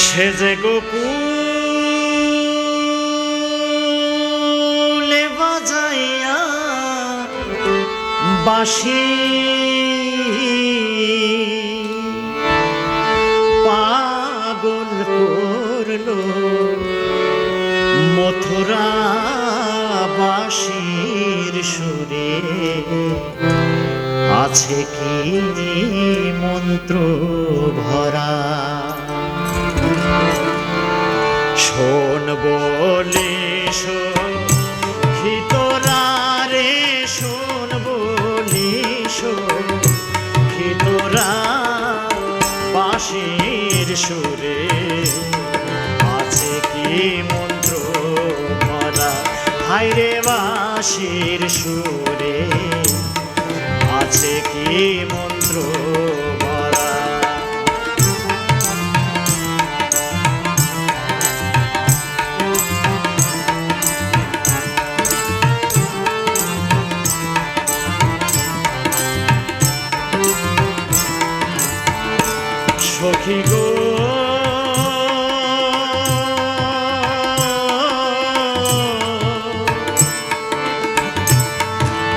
সে যে গোকুলে বাজাইয়া বাঁশি পাগল করলো মথুরা বাঁশির সুরে আছে কি মন্ত্র ভরা। শোন বলে সখী তোরা রে, শোন বলে সখী তোরা বাঁশির সুরে আছে কি মন্ত্র ভরা। হায়রে বাঁশির সুরে আছে কি মন্ত্র ভরা। সখী গো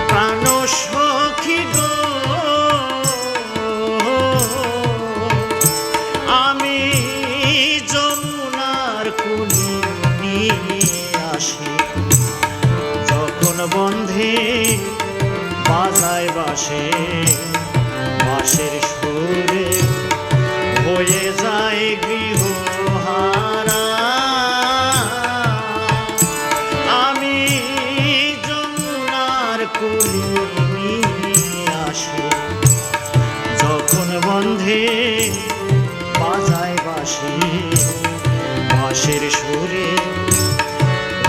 প্রাণ সখী গো, আমি যমুনার কুলি নিয়ে আসি যখন বন্ধে বাজায় বাঁশে, বাঁশের সুরে হয়ে যায় গৃহহারা। আমি যমুনার কুলি নিয়ে আসি যখন বন্ধে বাজায় বাঁশি, বাঁশের সুরে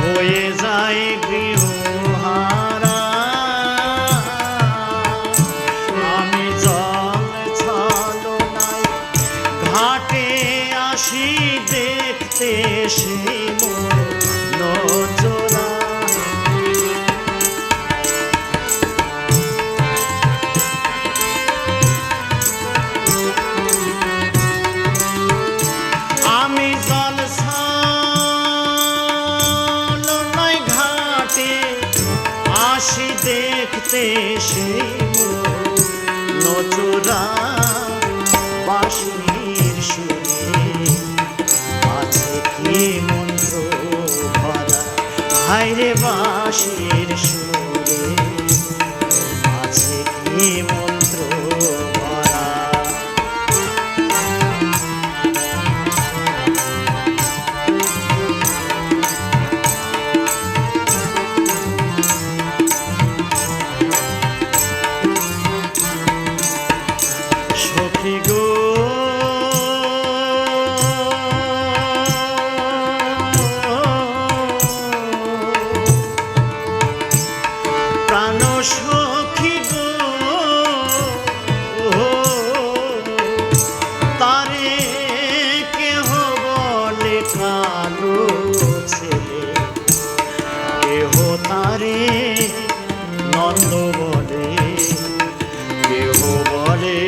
হয়ে যায় গৃহহারা। আমি জল ছলনায় ঘাটে আসি দেখতে সেই নজরা। আমি জল ছলনায় ঘাটে আসি দেখতে সেই নজরা। বাঁশির সুরে আছে কি মন্ত্র ভরা। হায়রে বাঁশির সুরে আছে কি মন্ত্র ভরা। সখী গো প্রাণ সখী গো, তারে কেহ বলে কালো ছেলে, কেহ তারে নন্দ বলে, কেহ বলে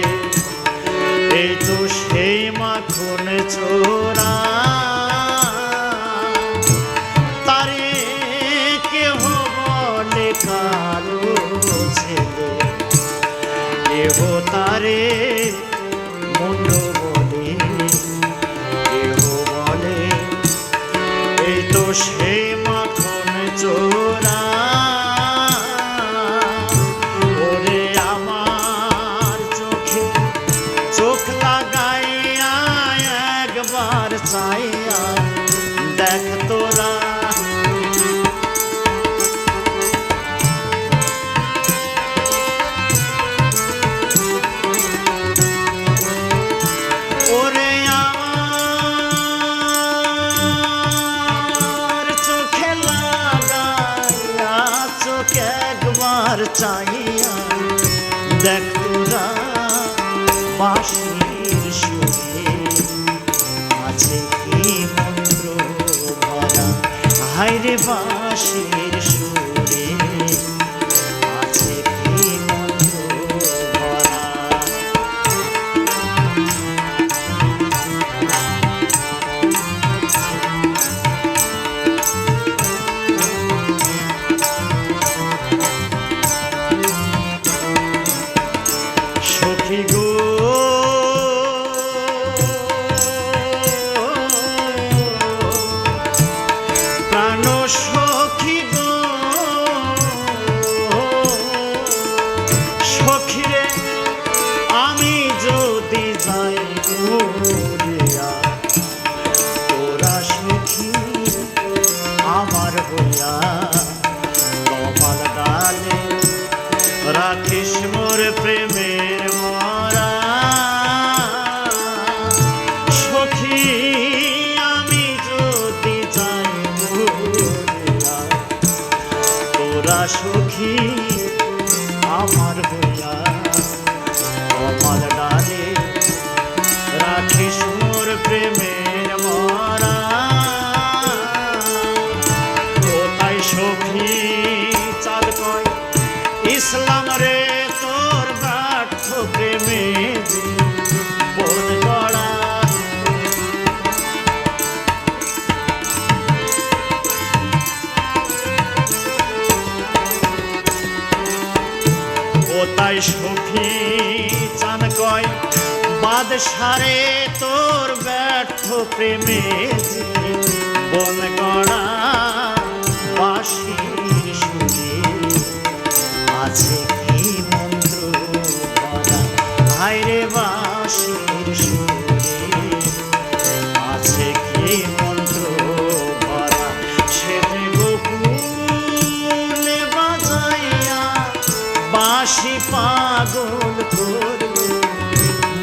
এই তো সেই মাখন চোরা। তারে কেহ বলে কালো ছেলে, কেহ তারে মুন্ড বলে, কেহ বলে এই তো সেই মাখন চোরা। ওরে আমার চোখে চোখ লাগাইয়া একবার চাইয়া দেখ তোরা। ওরে আমার চোখে লাগাইয়া সখী আমার হইয়া আমার ডালে রাখিস মোর প্রেমের মরা ও তাই সখী চাঁদ কয় ইসলাম রে তোর ব্যর্থ প্রেমে বন গড়া ও তাই সখী চান কয় বাদশারে তোর ব্যর্থ প্রেমে বন গড়া বাঁশির সুরে আছে কি মন্ত্র ভরা হায়রে বাঁশির সুরে আছে কি মন্ত্র ভরা সে যে গোকুলে বাজাইয়া বাঁশি পাগল করল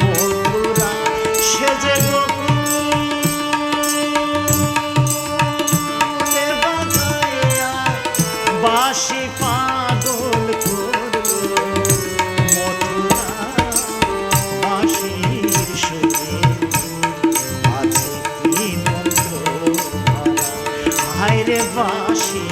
মধুরা সে যে গোকুলে বাজাইয়া বাঁশি পাগল করল মধুরা বাঁশির সুরে আছে কি মন্ত্র ভরা হায়রে বাঁশি